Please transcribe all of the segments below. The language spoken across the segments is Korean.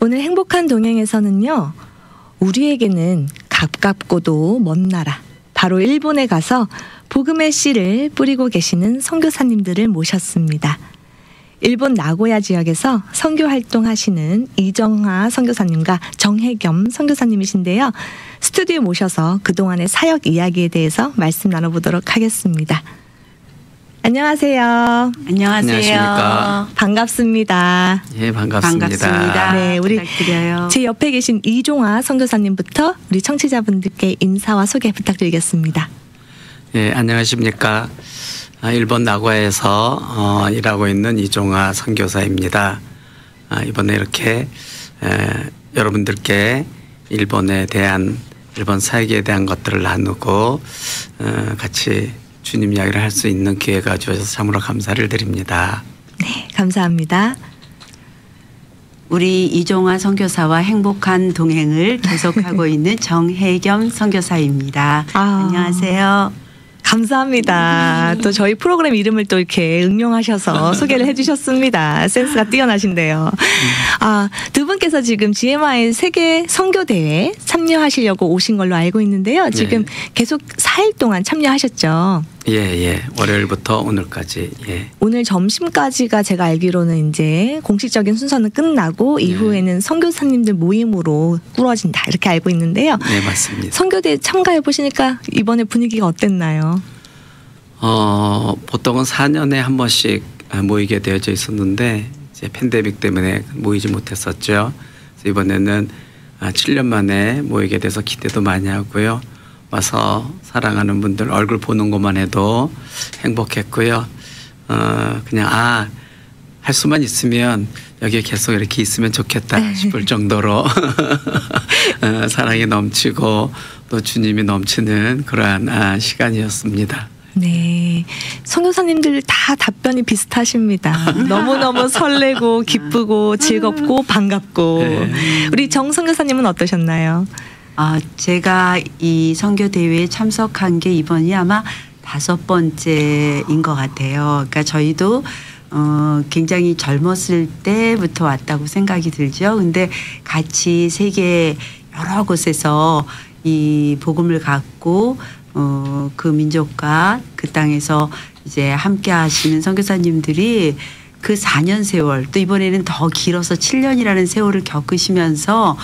오늘 행복한 동행에서는요, 우리에게는 가깝고도 먼 나라, 바로 일본에 가서 복음의 씨를 뿌리고 계시는 선교사님들을 모셨습니다. 일본 나고야 지역에서 선교 활동하시는 이정화 선교사님과 정혜겸 선교사님이신데요. 스튜디오에 모셔서 그동안의 사역 이야기에 대해서 말씀 나눠보도록 하겠습니다. 안녕하세요. 안녕하십니까. 반갑습니다. 예, 반갑습니다. 네, 우리 부탁드려요. 제 옆에 계신 이종화 선교사님부터 우리 청취자분들께 인사와 소개 부탁드리겠습니다. 예, 안녕하십니까. 일본 나고야에서 일하고 있는 이종화 선교사입니다. 이번에 이렇게 여러분들께 일본에 대한 일본 사역에 대한 것들을 나누고 같이 주님 이야기를 할 수 있는 기회가 주어져서 참으로 감사를 드립니다. 네, 감사합니다. 우리 이종화 선교사와 행복한 동행을 계속하고 있는 정혜겸 선교사입니다. 안녕하세요. 감사합니다. 또 저희 프로그램 이름을 또 이렇게 응용하셔서 소개를 해주셨습니다. 센스가 뛰어나신데요. 두 분께서 지금 GMI 세계 선교대회 참여하시려고 오신 걸로 알고 있는데요. 지금 계속 4일 동안 참여하셨죠? 예. 월요일부터 오늘까지. 예. 오늘 점심까지가 제가 알기로는 이제 공식적인 순서는 끝나고 이후에는 선교사님들 모임으로 꾸러진다 이렇게 알고 있는데요. 네, 맞습니다. 선교대회 참가해 보시니까 이번에 분위기가 어땠나요? 보통은 4년에 한 번씩 모이게 되어져 있었는데 이제 팬데믹 때문에 모이지 못했었죠. 그래서 이번에는 7년 만에 모이게 돼서 기대도 많이 하고요. 와서 사랑하는 분들 얼굴 보는 것만 해도 행복했고요. 그냥 할 수만 있으면 여기에 계속 이렇게 있으면 좋겠다 싶을 정도로 사랑이 넘치고 또 주님이 넘치는 그러한 시간이었습니다. 네, 선교사님들 다 답변이 비슷하십니다. 너무너무 설레고 기쁘고 즐겁고 반갑고. 네. 우리 정 선교사님은 어떠셨나요? 제가 이 선교대회에 참석한 게 이번이 아마 5번째인 것 같아요. 그러니까 저희도 굉장히 젊었을 때부터 왔다고 생각이 들죠. 근데 같이 세계 여러 곳에서 이 복음을 갖고 그 민족과 그 땅에서 이제 함께 하시는 선교사님들이 그 4년 세월 또 이번에는 더 길어서 7년이라는 세월을 겪으시면서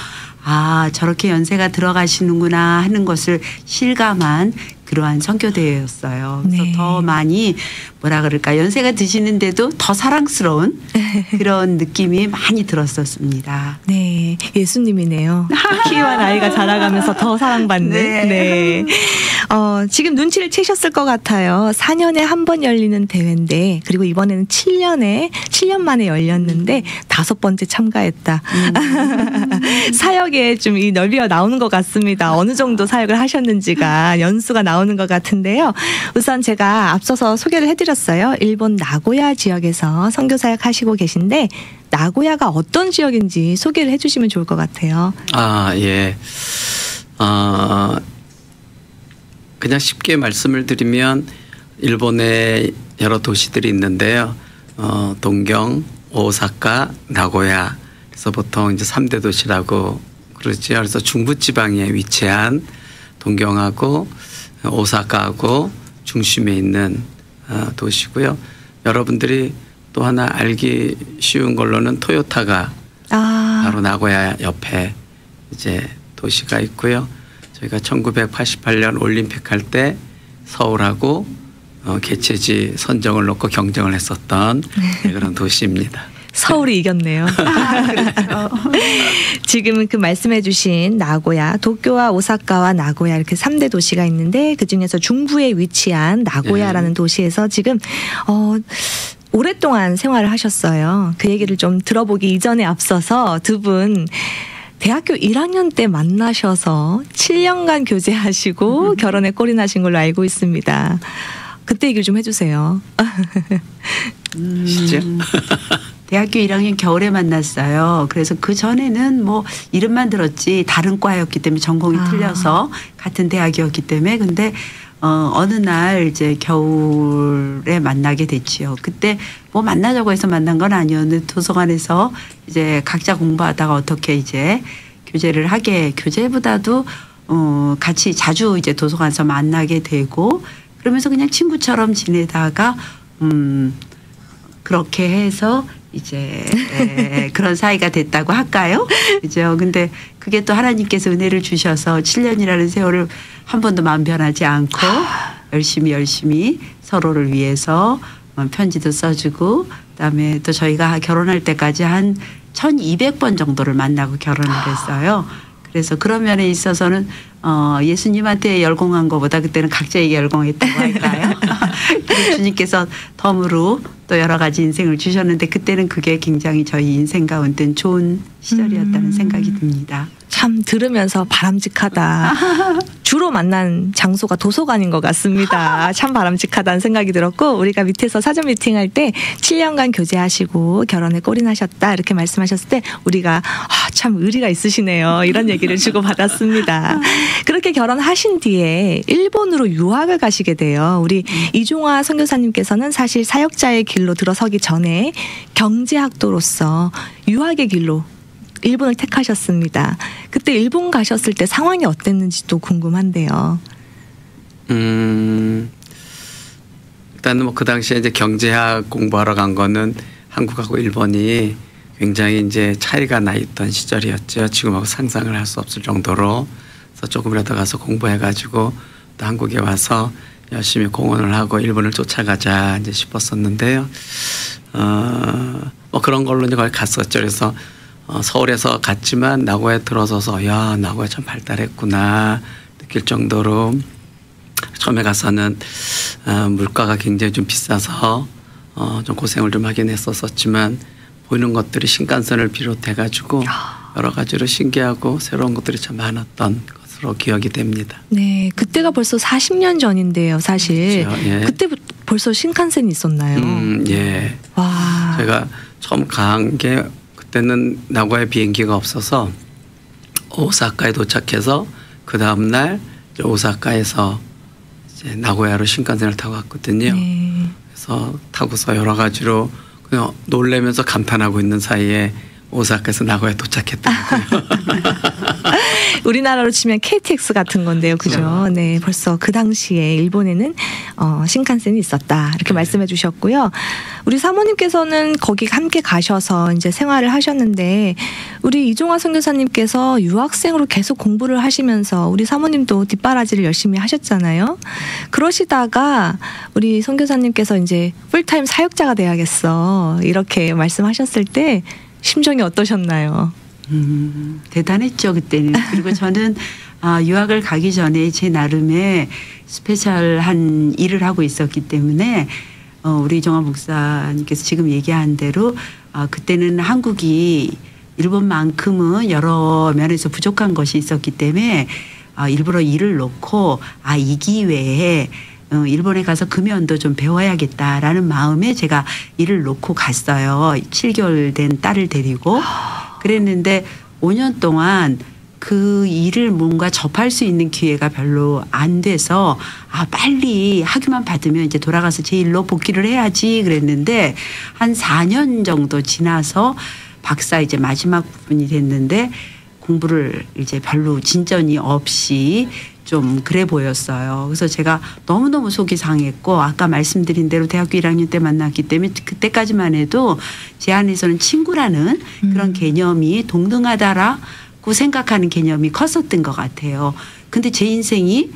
저렇게 연세가 들어가시는구나 하는 것을 실감한 그러한 선교대회였어요. 그래서 더 많이 뭐라 그럴까 연세가 드시는데도 더 사랑스러운 그런 느낌이 많이 들었었습니다. 네, 예수님이네요. 키와 나이가 자라가면서 더 사랑받는. 네. 지금 눈치를 채셨을 것 같아요. 4년에 한 번 열리는 대회인데 그리고 이번에는 7년 만에 열렸는데 5번째 참가했다. 사역에 좀 이 넓이가 나오는 것 같습니다. 어느 정도 사역을 하셨는지가 연수가 나오는 것 같은데요. 우선 제가 앞서서 소개를 해드렸어요. 일본 나고야 지역에서 선교사역 하시고 계신데 나고야가 어떤 지역인지 소개를 해주시면 좋을 것 같아요. 예. 그냥 쉽게 말씀을 드리면 일본에 여러 도시들이 있는데요. 동경, 오사카, 나고야. 그래서 보통 이제 3대 도시라고 그러죠. 그래서 중부지방에 위치한 동경하고 오사카하고 중심에 있는 도시고요. 여러분들이 또 하나 알기 쉬운 걸로는 토요타가 바로 나고야 옆에 이제 도시가 있고요. 저희가 1988년 올림픽 할 때 서울하고 개최지 선정을 놓고 경쟁을 했었던 그런 도시입니다. 서울이 이겼네요. 그렇죠. 지금은 그 말씀해 주신 나고야, 도쿄와 오사카와 나고야 이렇게 3대 도시가 있는데 그중에서 중부에 위치한 나고야라는 도시에서 지금 오랫동안 생활을 하셨어요. 그 얘기를 좀 들어보기 이전에 앞서서 두 분 대학교 1학년 때 만나셔서 7년간 교제하시고 결혼에 꼴이 나신 걸로 알고 있습니다. 그때 얘기를 좀 해주세요. 시죠? 대학교 1학년 겨울에 만났어요. 그래서 그 전에는 뭐 이름만 들었지 다른 과였기 때문에 전공이 틀려서 같은 대학이었기 때문에 근데 어느 날 이제 겨울에 만나게 됐지요. 그때 뭐 만나자고 해서 만난 건 아니었는데 도서관에서 이제 각자 공부하다가 어떻게 이제 교제보다도 같이 자주 이제 도서관에서 만나게 되고 그러면서 그냥 친구처럼 지내다가 그렇게 해서 이제 그런 사이가 됐다고 할까요? 그죠? 근데 그게 또 하나님께서 은혜를 주셔서 7년이라는 세월을 한 번도 마음 변하지 않고 열심히 서로를 위해서 편지도 써주고 그다음에 또 저희가 결혼할 때까지 한 1200번 정도를 만나고 결혼을 했어요. 그래서 그런 면에 있어서는 예수님한테 열공한 것보다 그때는 각자에게 열공했다고 할까요? 주님께서 덤으로 또 여러 가지 인생을 주셨는데 그때는 그게 굉장히 저희 인생 가운데는 좋은 시절이었다는 생각이 듭니다. 참 들으면서 바람직하다. 주로 만난 장소가 도서관인 것 같습니다. 참 바람직하다는 생각이 들었고 우리가 밑에서 사전 미팅할 때 7년간 교제하시고 결혼에 골인하셨다 이렇게 말씀하셨을 때 우리가 참 의리가 있으시네요. 이런 얘기를 주고받았습니다. 그렇게 결혼하신 뒤에 일본으로 유학을 가시게 돼요. 우리 이종화 선교사님께서는 사실 사역자의 길로 들어서기 전에 경제학도로서 유학의 길로 일본을 택하셨습니다. 그때 일본 가셨을 때 상황이 어땠는지도 궁금한데요. 일단은 뭐 그 당시에 이제 경제학 공부하러 간 거는 한국하고 일본이 굉장히 이제 차이가 나 있던 시절이었죠. 지금하고 상상을 할 수 없을 정도로. 그래서 조금이라도 가서 공부해가지고 또 한국에 와서 열심히 공헌을 하고 일본을 쫓아가자 이제 싶었었는데요. 뭐 그런 걸로 이제 거기 갔었죠. 그래서 서울에서 갔지만 나고야에 들어서서 야 나고야 참 발달했구나 느낄 정도로 처음에 가서는 물가가 굉장히 좀 비싸서 좀 고생을 좀 하긴 했었지만 보이는 것들이 신칸센을 비롯해가지고 여러 가지로 신기하고 새로운 것들이 참 많았던 것으로 기억이 됩니다. 네, 그때가 벌써 40년 전인데요, 사실. 그렇죠, 예. 그때 벌써 신칸센이 있었나요? 예. 와. 제가 처음 간 게 그때는 나고야 비행기가 없어서 오사카에 도착해서 그 다음 날 오사카에서 이제 나고야로 신칸센을 타고 갔거든요. 네. 그래서 타고서 여러 가지로 그냥 놀래면서 감탄하고 있는 사이에 오사카에서 나고야에 도착했더라고요. 우리나라로 치면 KTX 같은 건데요, 그죠? 네, 벌써 그 당시에 일본에는 신칸센이 있었다 이렇게 말씀해 주셨고요. 우리 사모님께서는 거기 함께 가셔서 이제 생활을 하셨는데 우리 이종화 선교사님께서 유학생으로 계속 공부를 하시면서 우리 사모님도 뒷바라지를 열심히 하셨잖아요. 그러시다가 우리 선교사님께서 이제 풀타임 사역자가 돼야겠어 이렇게 말씀하셨을 때 심정이 어떠셨나요? 대단했죠 그때는. 그리고 저는 유학을 가기 전에 제 나름의 스페셜한 일을 하고 있었기 때문에 우리 이종화 목사님께서 지금 얘기한 대로 그때는 한국이 일본만큼은 여러 면에서 부족한 것이 있었기 때문에 일부러 일을 놓고 이 기회에 일본에 가서 금연도 좀 배워야겠다라는 마음에 제가 일을 놓고 갔어요. 7개월 된 딸을 데리고. 그랬는데 5년 동안 그 일을 뭔가 접할 수 있는 기회가 별로 안 돼서 빨리 학위만 받으면 이제 돌아가서 제 일로 복귀를 해야지 그랬는데 한 4년 정도 지나서 박사 이제 마지막 부분이 됐는데 공부를 이제 별로 진전이 없이 좀 그래 보였어요. 그래서 제가 너무너무 속이 상했고 아까 말씀드린 대로 대학교 1학년 때 만났기 때문에 그때까지만 해도 제 안에서는 친구라는 그런 개념이 동등하다라고 생각하는 개념이 컸었던 것 같아요. 근데 제 인생이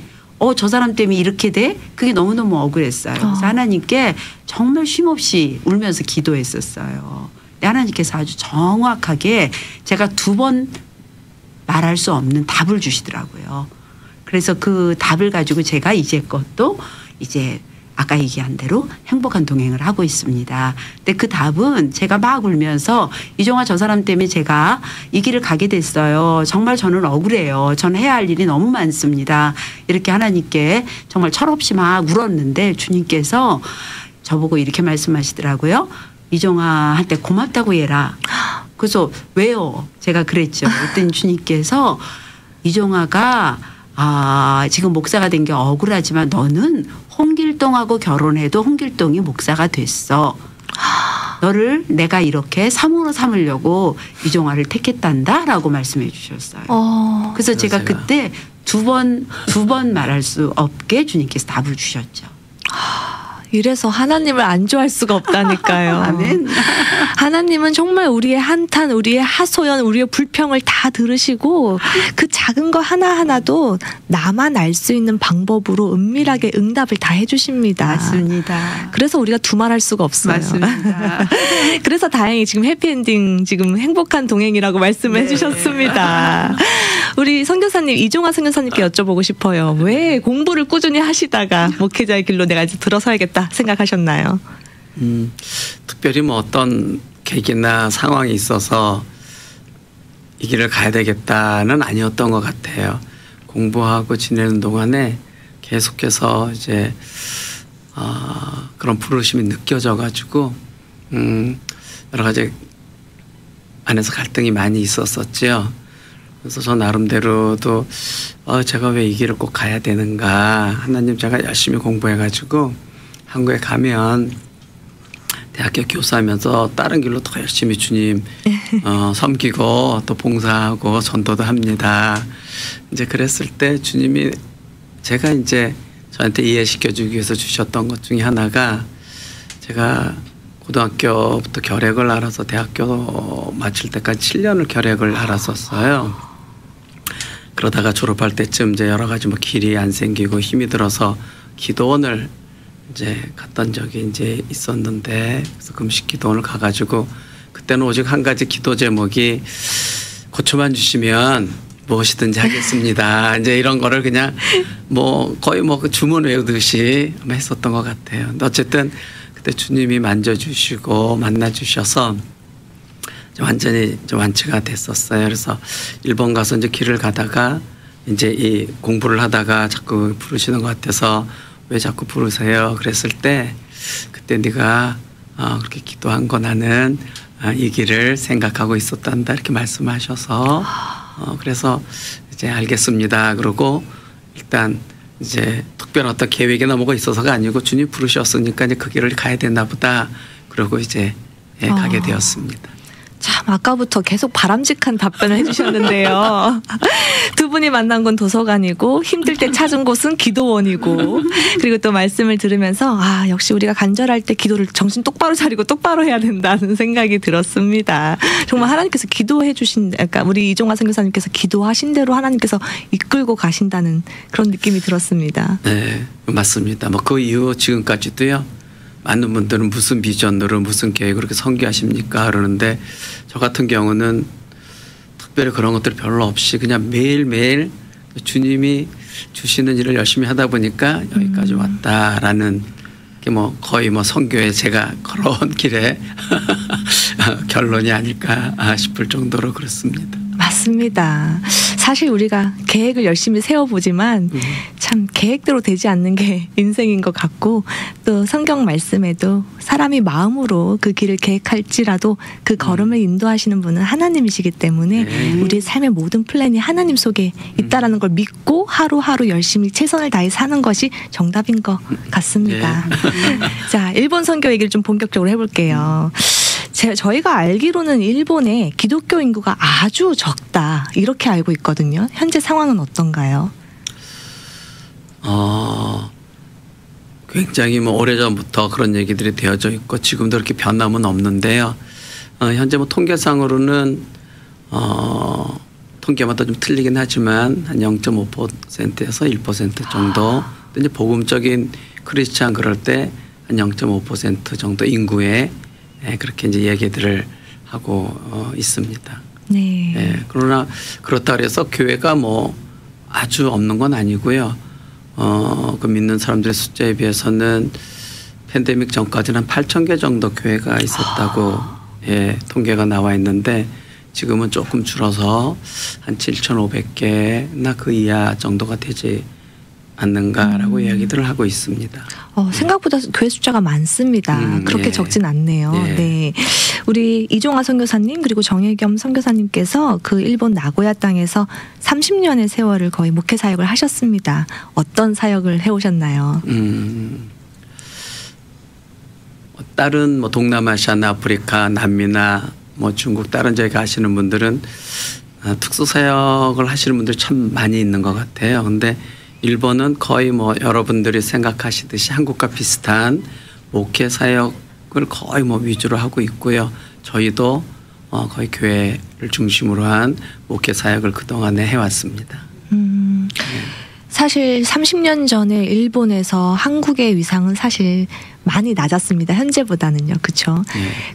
저 사람 때문에 이렇게 돼? 그게 너무너무 억울했어요. 그래서 하나님께 정말 쉼없이 울면서 기도했었어요. 하나님께서 아주 정확하게 제가 2번 말할 수 없는 답을 주시더라고요. 그래서 그 답을 가지고 제가 이제껏도 이제 아까 얘기한 대로 행복한 동행을 하고 있습니다. 근데 그 답은 제가 막 울면서 이종화 저 사람 때문에 제가 이 길을 가게 됐어요. 정말 저는 억울해요. 저는 해야 할 일이 너무 많습니다. 이렇게 하나님께 정말 철없이 막 울었는데 주님께서 저보고 이렇게 말씀하시더라고요. 이종화한테 고맙다고 해라. 그래서 왜요? 제가 그랬죠. 그랬더니 주님께서 이종화가 지금 목사가 된 게 억울하지만 너는 홍길동하고 결혼해도 홍길동이 목사가 됐어. 너를 내가 이렇게 사모로 삼으려고 이종화를 택했단다라고 말씀해 주셨어요. 그래서 제가 그때 두 번 말할 수 없게 주님께서 답을 주셨죠. 이래서 하나님을 안 좋아할 수가 없다니까요. 아멘. 하나님은 정말 우리의 한탄, 우리의 하소연, 우리의 불평을 다 들으시고 그 작은 거 하나하나도 나만 알 수 있는 방법으로 은밀하게 응답을 다 해주십니다. 맞습니다. 그래서 우리가 두말할 수가 없어요. 맞습니다. 그래서 다행히 지금 해피엔딩, 지금 행복한 동행이라고 말씀을 해주셨습니다. 우리 선교사님, 이종화 선교사님께 여쭤보고 싶어요. 왜 공부를 꾸준히 하시다가 목회자의 길로 내가 이제 들어서야겠다 생각하셨나요? 특별히 뭐 어떤 계기나 상황이 있어서 이 길을 가야 되겠다는 아니었던 것 같아요. 공부하고 지내는 동안에 계속해서 이제 그런 부르심이 느껴져가지고 여러 가지 안에서 갈등이 많이 있었었죠. 그래서 저 나름대로도 제가 왜 이 길을 꼭 가야 되는가. 하나님, 제가 열심히 공부해가지고 한국에 가면 대학교 교사하면서 다른 길로 더 열심히 주님 섬기고 또 봉사하고 전도도 합니다. 이제 그랬을 때 주님이 제가 이제 저한테 이해시켜주기 위해서 주셨던 것 중에 하나가, 제가 고등학교부터 결핵을 앓아서 대학교 마칠 때까지 7년을 결핵을 앓았었어요. 그러다가 졸업할 때쯤 이제 여러 가지 뭐 길이 안 생기고 힘이 들어서 기도원을 이제 갔던 적이 이제 있었는데, 그래서 금식 기도원을 가가지고 그때는 오직 한 가지 기도 제목이 고초만 주시면 무엇이든지 하겠습니다. 이제 이런 거를 그냥 뭐 거의 뭐 그 주문 외우듯이 했었던 것 같아요. 근데 어쨌든 그때 주님이 만져주시고 만나주셔서 완전히 좀 완치가 됐었어요. 그래서 일본 가서 이제 길을 가다가 이제 이 공부를 하다가 자꾸 부르시는 것 같아서 왜 자꾸 부르세요? 그랬을 때 그때 네가 그렇게 기도한 거 나는 이 길을 생각하고 있었단다 이렇게 말씀하셔서 그래서 이제 알겠습니다. 그러고 일단 이제 특별한 어떤 계획이나 뭐가 있어서가 아니고 주님 부르셨으니까 이제 그 길을 가야 되나 보다. 그러고 이제 가게 되었습니다. 참 아까부터 계속 바람직한 답변을 해주셨는데요. 두 분이 만난 건 도서관이고 힘들 때 찾은 곳은 기도원이고, 그리고 또 말씀을 들으면서 역시 우리가 간절할 때 기도를 정신 똑바로 차리고 똑바로 해야 된다는 생각이 들었습니다. 정말 하나님께서 기도해 주신, 그러니까 우리 이종화 선교사님께서 기도하신 대로 하나님께서 이끌고 가신다는 그런 느낌이 들었습니다. 네, 맞습니다. 뭐 그 이후 지금까지도요. 많은 분들은 무슨 비전으로 무슨 계획으로 그렇게 선교하십니까? 그러는데 저 같은 경우는 특별히 그런 것들 별로 없이 그냥 매일매일 주님이 주시는 일을 열심히 하다 보니까 여기까지 왔다라는 게 뭐 거의 뭐 선교에 제가 걸어온 길의 결론이 아닐까 싶을 정도로 그렇습니다. 맞습니다. 사실 우리가 계획을 열심히 세워보지만 참 계획대로 되지 않는 게 인생인 것 같고, 또 성경 말씀에도 사람이 마음으로 그 길을 계획할지라도 그 걸음을 인도하시는 분은 하나님이시기 때문에 우리의 삶의 모든 플랜이 하나님 속에 있다라는 걸 믿고 하루하루 열심히 최선을 다해 사는 것이 정답인 것 같습니다. 자, 일본 선교 얘기를 좀 본격적으로 해볼게요. 저희가 알기로는 일본에 기독교 인구가 아주 적다 이렇게 알고 있거든요. 현재 상황은 어떤가요? 굉장히 뭐 오래전부터 그런 얘기들이 되어져 있고 지금도 그렇게 변함은 없는데요. 현재 뭐 통계상으로는 통계마다 좀 틀리긴 하지만 한 0.5%에서 1% 정도, 이제 복음적인 크리스찬 그럴 때 한 0.5% 정도 인구에 그렇게 이제 얘기들을 하고 있습니다. 네. 그러나 그렇다 그래서 교회가 뭐 아주 없는 건 아니고요. 그 믿는 사람들의 숫자에 비해서는 팬데믹 전까지는 한 8,000개 정도 교회가 있었다고 통계가 나와 있는데 지금은 조금 줄어서 한 7,500개나 그 이하 정도가 되지 않는가라고 이야기들을 하고 있습니다. 생각보다 교회 숫자가 많습니다. 그렇게 예. 적진 않네요. 예. 네. 우리 이종아 선교사님 그리고 정혜겸 선교사님께서 그 일본 나고야 땅에서 30년의 세월을 거의 목회 사역을 하셨습니다. 어떤 사역을 해오셨나요? 다른 뭐 동남아시아나 아프리카, 남미나 뭐 중국 다른 데 가시는 분들은 특수 사역을 하시는 분들이 참 많이 있는 것 같아요. 근데 일본은 거의 뭐 여러분들이 생각하시듯이 한국과 비슷한 목회 사역을 거의 뭐 위주로 하고 있고요. 저희도 거의 교회를 중심으로 한 목회 사역을 그동안에 해왔습니다. 사실 30년 전에 일본에서 한국의 위상은 사실 많이 낮았습니다. 현재보다는요. 그렇죠?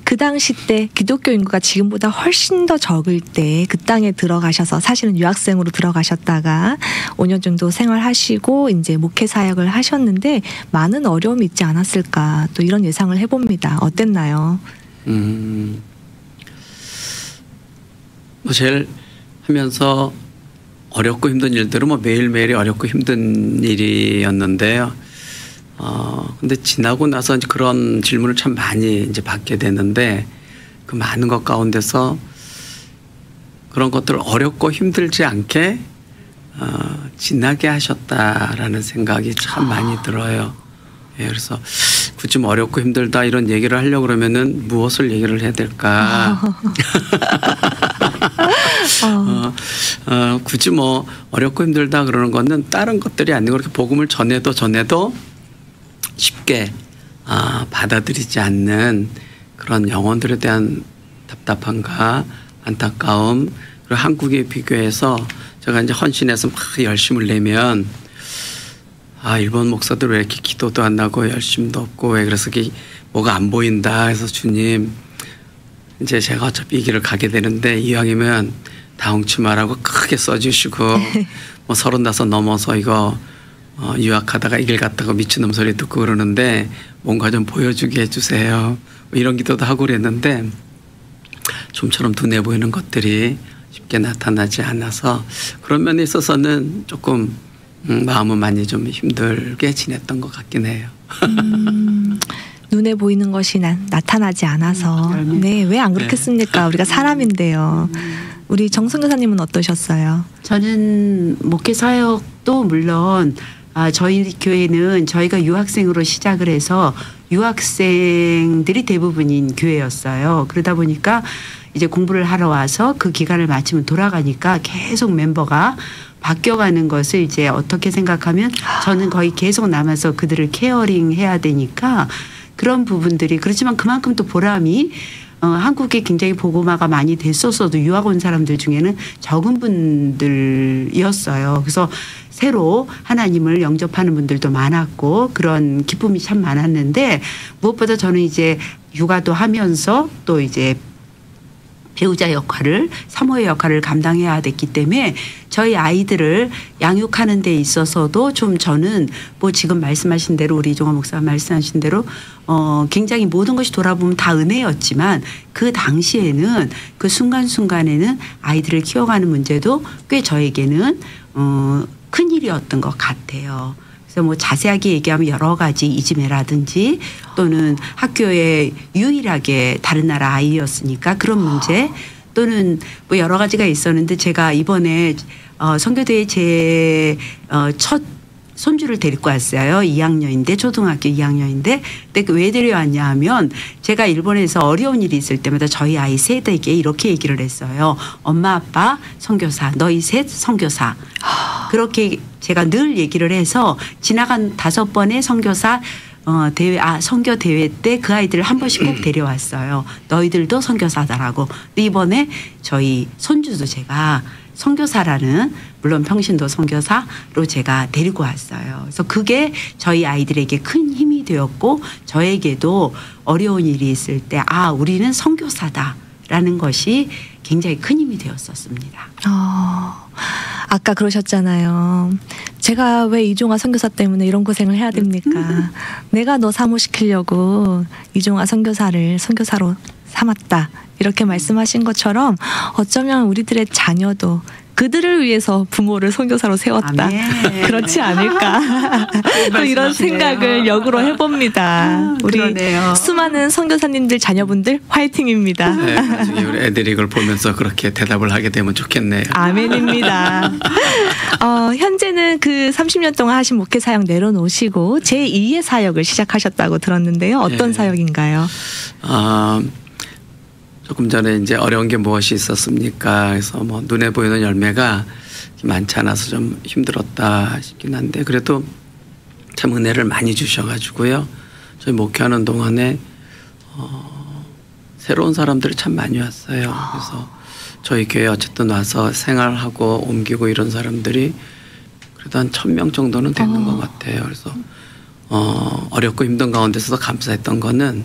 그 당시 때 기독교 인구가 지금보다 훨씬 더 적을 때 그 땅에 들어가셔서 사실은 유학생으로 들어가셨다가 5년 정도 생활하시고 이제 목회 사역을 하셨는데 많은 어려움이 있지 않았을까 또 이런 예상을 해봅니다. 어땠나요? 뭐 제일 하면서 어렵고 힘든 일들은 뭐 매일매일이 어렵고 힘든 일이었는데요. 근데 지나고 나서 이제 그런 질문을 참 많이 이제 받게 되는데 그 많은 것 가운데서 그런 것들을 어렵고 힘들지 않게 지나게 하셨다라는 생각이 참 많이 들어요. 예, 그래서 굳이 뭐 어렵고 힘들다 이런 얘기를 하려고 그러면은 무엇을 얘기를 해야 될까? 굳이 뭐 어렵고 힘들다 그러는 거는 다른 것들이 아니고 그렇게 복음을 전해도 쉽게 받아들이지 않는 그런 영혼들에 대한 답답함과 안타까움 그리고 한국에 비교해서 제가 이제 헌신해서 막 열심을 내면 일본 목사들 왜 이렇게 기도도 안 하고 열심도 없고 왜 그래서 뭐가 안 보인다 해서 주님 이제 제가 어차피 이 길을 가게 되는데 이왕이면 다홍치 말하고 크게 써주시고 뭐 35 넘어서 이거 유학하다가 이 길 갔다가 미친놈 소리 듣고 그러는데 뭔가 좀 보여주게 해주세요. 뭐 이런 기도도 하고 그랬는데 좀처럼 눈에 보이는 것들이 쉽게 나타나지 않아서 그런 면에 있어서는 조금 마음은 많이 좀 힘들게 지냈던 것 같긴 해요. 눈에 보이는 것이 나타나지 않아서 네, 왜 안 그렇겠습니까? 우리가 사람인데요. 우리 정선교사님은 어떠셨어요? 저는 목회 사역도 물론 저희 교회는 저희가 유학생으로 시작을 해서 유학생들이 대부분인 교회였어요. 그러다 보니까 이제 공부를 하러 와서 그 기간을 마치면 돌아가니까 계속 멤버가 바뀌어가는 것을 이제 어떻게 생각하면 저는 거의 계속 남아서 그들을 케어링 해야 되니까 그런 부분들이 그렇지만 그만큼 또 보람이 한국에 굉장히 복음화가 많이 됐었어도 유학 온 사람들 중에는 적은 분들이었어요. 그래서 새로 하나님을 영접하는 분들도 많았고 그런 기쁨이 참 많았는데 무엇보다 저는 이제 육아도 하면서 또 이제 배우자 역할을 사모의 역할을 감당해야 됐기 때문에 저희 아이들을 양육하는 데 있어서도 좀 저는 뭐 지금 말씀하신 대로 우리 이종화 목사가 말씀하신 대로 굉장히 모든 것이 돌아보면 다 은혜였지만 그 당시에는 그 순간순간에는 아이들을 키워가는 문제도 꽤 저에게는 큰 일이었던 것 같아요. 그래서 뭐 자세하게 얘기하면 여러 가지 이지매라든지 또는 학교에 유일하게 다른 나라 아이였으니까 그런 문제 또는 뭐 여러 가지가 있었는데 제가 이번에 선교대에 제 첫 손주를 데리고 왔어요. 2학년인데 초등학교 2학년인데 근데 왜 데려왔냐 하면 제가 일본에서 어려운 일이 있을 때마다 저희 아이 셋에게 이렇게 얘기를 했어요. 엄마 아빠 선교사 너희 셋 선교사 그렇게 제가 늘 얘기를 해서 지나간 5번의 선교사 대회 선교 대회 때 그 아이들을 한 번씩 꼭 데려왔어요. 너희들도 선교사다라고. 근데 이번에 저희 손주도 제가 선교사라는 물론 평신도 선교사로 제가 데리고 왔어요. 그래서 그게 저희 아이들에게 큰 힘이 되었고 저에게도 어려운 일이 있을 때 우리는 선교사다라는 것이 굉장히 큰 힘이 되었었습니다. 아까 그러셨잖아요. 제가 왜 이종화 선교사 때문에 이런 고생을 해야 됩니까? 내가 너 사모시키려고 이종화 선교사를 선교사로 삼았다. 이렇게 말씀하신 것처럼 어쩌면 우리들의 자녀도 그들을 위해서 부모를 선교사로 세웠다. 아멘. 그렇지 않을까. 또 이런 생각을 역으로 해봅니다. 우리 그러네요. 수많은 선교사님들 자녀분들 화이팅입니다. 네, 나중에 우리 애들이 이걸 보면서 그렇게 대답을 하게 되면 좋겠네요. 아멘입니다. 현재는 그 30년 동안 하신 목회 사역 내려놓으시고 제2의 사역을 시작하셨다고 들었는데요. 어떤 네. 사역인가요? 조금 전에 이제 어려운 게 무엇이 있었습니까? 그래서 뭐 눈에 보이는 열매가 많지 않아서 좀 힘들었다 싶긴 한데 그래도 참 은혜를 많이 주셔가지고요. 저희 목회하는 동안에 새로운 사람들이 참 많이 왔어요. 그래서 저희 교회 어쨌든 와서 생활하고 옮기고 이런 사람들이 그래도 한 1,000명 정도는 되는 것 같아요. 그래서 어렵고 힘든 가운데서도 감사했던 거는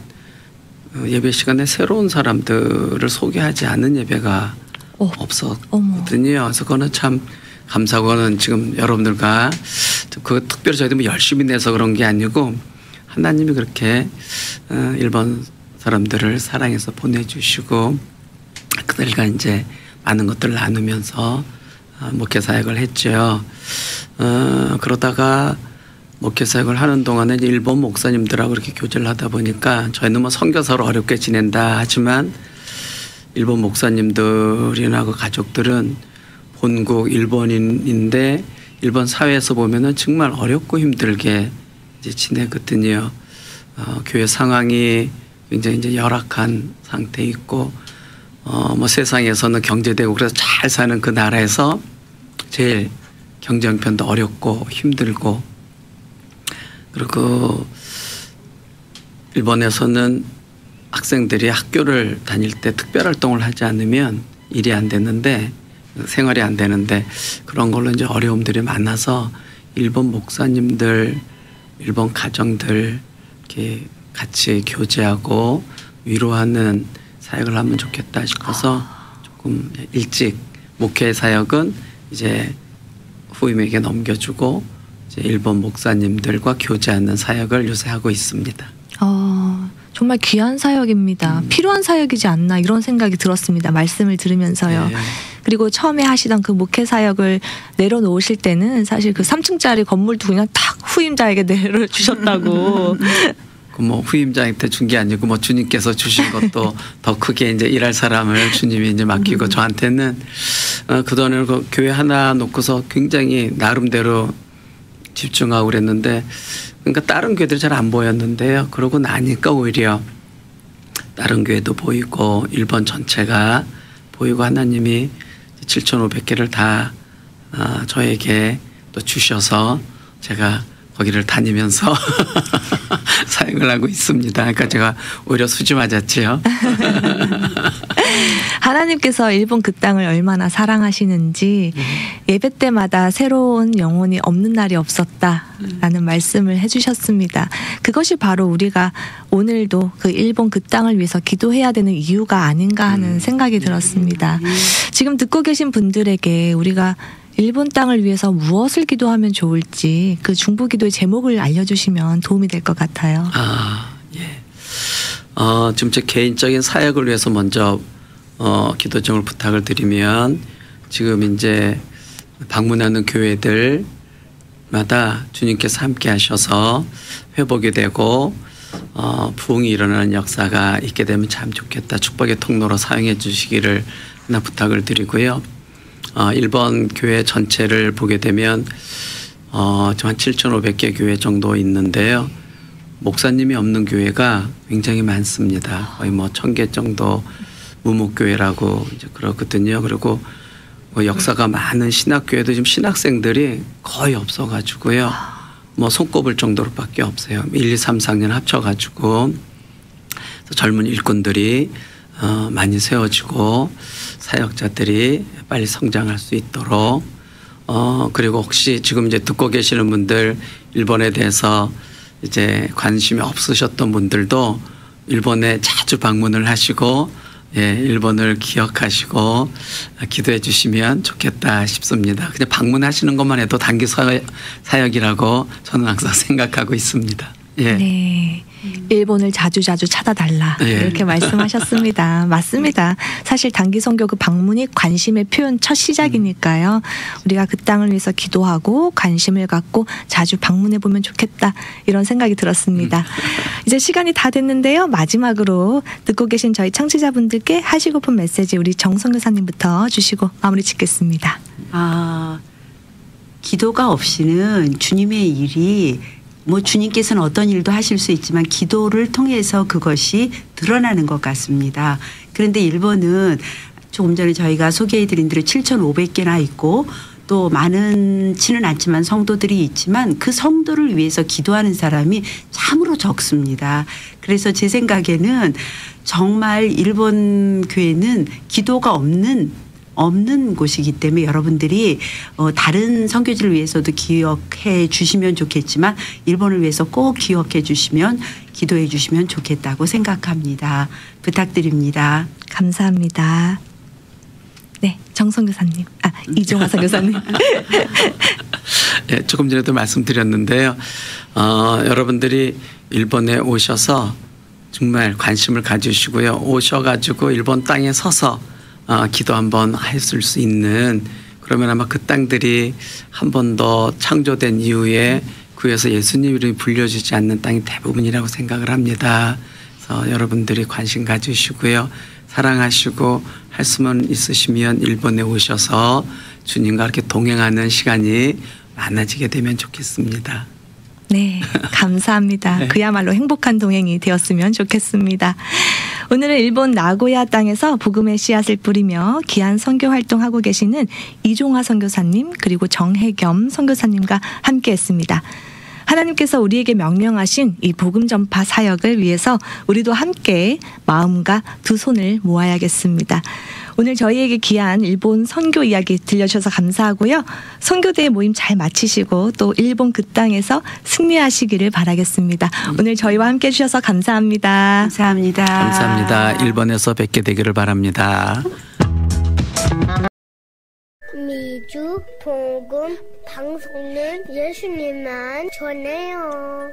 예배 시간에 새로운 사람들을 소개하지 않은 예배가 없었거든요. 그래서 그거는 참 감사하고 그거는 지금 여러분들과 그 특별히 저희도 뭐 열심히 내서 그런 게 아니고 하나님이 그렇게 일본 사람들을 사랑해서 보내주시고 그들과 이제 많은 것들을 나누면서 목회 사역을 했죠. 그러다가 목회 사역을 하는 동안에 이제 일본 목사님들하고 이렇게 교제를 하다 보니까 저희는 뭐 선교사로 어렵게 지낸다 하지만 일본 목사님들이나 그 가족들은 본국 일본인인데 일본 사회에서 보면은 정말 어렵고 힘들게 이제 지내거든요. 교회 상황이 굉장히 이제 열악한 상태에 있고 뭐 세상에서는 경제되고 그래서 잘 사는 그 나라에서 제일 경제 형편도 어렵고 힘들고 그리고 일본에서는 학생들이 학교를 다닐 때 특별활동을 하지 않으면 일이 안 되는데 생활이 안 되는데 그런 걸로 이제 어려움들이 많아서 일본 목사님들, 일본 가정들 이렇게 같이 교제하고 위로하는 사역을 하면 좋겠다 싶어서 조금 일찍 목회 사역은 이제 후임에게 넘겨주고 이제 일본 목사님들과 교제하는 사역을 요새 하고 있습니다. 정말 귀한 사역입니다. 필요한 사역이지 않나 이런 생각이 들었습니다. 말씀을 들으면서요. 네. 그리고 처음에 하시던 그 목회 사역을 내려놓으실 때는 사실 그 3층짜리 건물도 그냥 탁 후임자에게 내려주셨다고. 뭐 후임자한테 준 게 아니고 뭐 주님께서 주신 것도 더 크게 이제 일할 사람을 주님이 이제 맡기고 저한테는 그동안에 그 교회 하나 놓고서 굉장히 나름대로 집중하고 그랬는데 그러니까 다른 교회들이 잘 안 보였는데요. 그러고 나니까 오히려 다른 교회도 보이고 일본 전체가 보이고 하나님이 7,500개를 다 저에게 또 주셔서 제가 거기를 다니면서 사역을 하고 있습니다. 그러니까 제가 오히려 수지 맞았지요. 하나님께서 일본 그 땅을 얼마나 사랑하시는지 예배 때마다 새로운 영혼이 없는 날이 없었다라는 말씀을 해주셨습니다. 그것이 바로 우리가 오늘도 그 일본 그 땅을 위해서 기도해야 되는 이유가 아닌가 하는 생각이 들었습니다. 지금 듣고 계신 분들에게 우리가 일본 땅을 위해서 무엇을 기도하면 좋을지 그 중보기도의 제목을 알려주시면 도움이 될 것 같아요. 예. 지금 제 개인적인 사역을 위해서 먼저 기도정을 부탁을 드리면 지금 이제 방문하는 교회들마다 주님께서 함께 하셔서 회복이 되고 부흥이 일어나는 역사가 있게 되면 참 좋겠다. 축복의 통로로 사용해 주시기를 하나 부탁을 드리고요. 일본 교회 전체를 보게 되면 한 7,500개 교회 정도 있는데요. 목사님이 없는 교회가 굉장히 많습니다. 거의 뭐 1,000개 정도 무목교회라고 이제 그렇거든요. 그리고 역사가 많은 신학교회도 지금 신학생들이 거의 없어가지고요. 뭐 손꼽을 정도로밖에 없어요. 1, 2, 3, 4학년 합쳐가지고 젊은 일꾼들이 많이 세워지고 사역자들이 빨리 성장할 수 있도록 그리고 혹시 지금 이제 듣고 계시는 분들 일본에 대해서 이제 관심이 없으셨던 분들도 일본에 자주 방문을 하시고 일본을 기억하시고 기도해 주시면 좋겠다 싶습니다. 그냥 방문하시는 것만 해도 단기 사역이라고 저는 항상 생각하고 있습니다. 예. 네. 일본을 자주자주 찾아달라. 예. 이렇게 말씀하셨습니다. 맞습니다. 사실 단기 선교 그 방문이 관심의 표현 첫 시작이니까요. 우리가 그 땅을 위해서 기도하고 관심을 갖고 자주 방문해 보면 좋겠다. 이런 생각이 들었습니다. 이제 시간이 다 됐는데요. 마지막으로 듣고 계신 저희 청취자분들께 하시고픈 메시지 우리 정선교사님부터 주시고 마무리 짓겠습니다. 기도가 없이는 주님의 일이 주님께서는 어떤 일도 하실 수 있지만 기도를 통해서 그것이 드러나는 것 같습니다. 그런데 일본은 조금 전에 저희가 소개해드린 대로 7,500개나 있고 또 많지는 않지만 성도들이 있지만 그 성도를 위해서 기도하는 사람이 참으로 적습니다. 그래서 제 생각에는 정말 일본 교회는 기도가 없는 곳이기 때문에 여러분들이 다른 선교지를 위해서도 기억해 주시면 좋겠지만 일본을 위해서 꼭 기억해 주시면 기도해 주시면 좋겠다고 생각합니다. 부탁드립니다. 감사합니다. 네, 정선교사님. 이종화 선교사님. 예, 조금 전에도 말씀드렸는데요. 여러분들이 일본에 오셔서 정말 관심을 가지시고요. 오셔가지고 일본 땅에 서서 기도 한번 했을 수 있는, 그러면 아마 그 땅들이 한 번 더 창조된 이후에 그에서 예수님 이름이 불려지지 않는 땅이 대부분이라고 생각을 합니다. 그래서 여러분들이 관심 가지시고요. 사랑하시고 할 수만 있으시면 일본에 오셔서 주님과 이렇게 동행하는 시간이 많아지게 되면 좋겠습니다. 네, 감사합니다. 네. 그야말로 행복한 동행이 되었으면 좋겠습니다. 오늘은 일본 나고야 땅에서 복음의 씨앗을 뿌리며 귀한 선교 활동하고 계시는 이종화 선교사님 그리고 정혜겸 선교사님과 함께했습니다. 하나님께서 우리에게 명령하신 이 복음 전파 사역을 위해서 우리도 함께 마음과 두 손을 모아야겠습니다. 오늘 저희에게 귀한 일본 선교 이야기 들려주셔서 감사하고요. 선교대회 모임 잘 마치시고 또 일본 그 땅에서 승리하시기를 바라겠습니다. 오늘 저희와 함께 해주셔서 감사합니다. 감사합니다. 감사합니다. 일본에서 뵙게 되기를 바랍니다. 미주 복음 방송은 예수님만 전해요.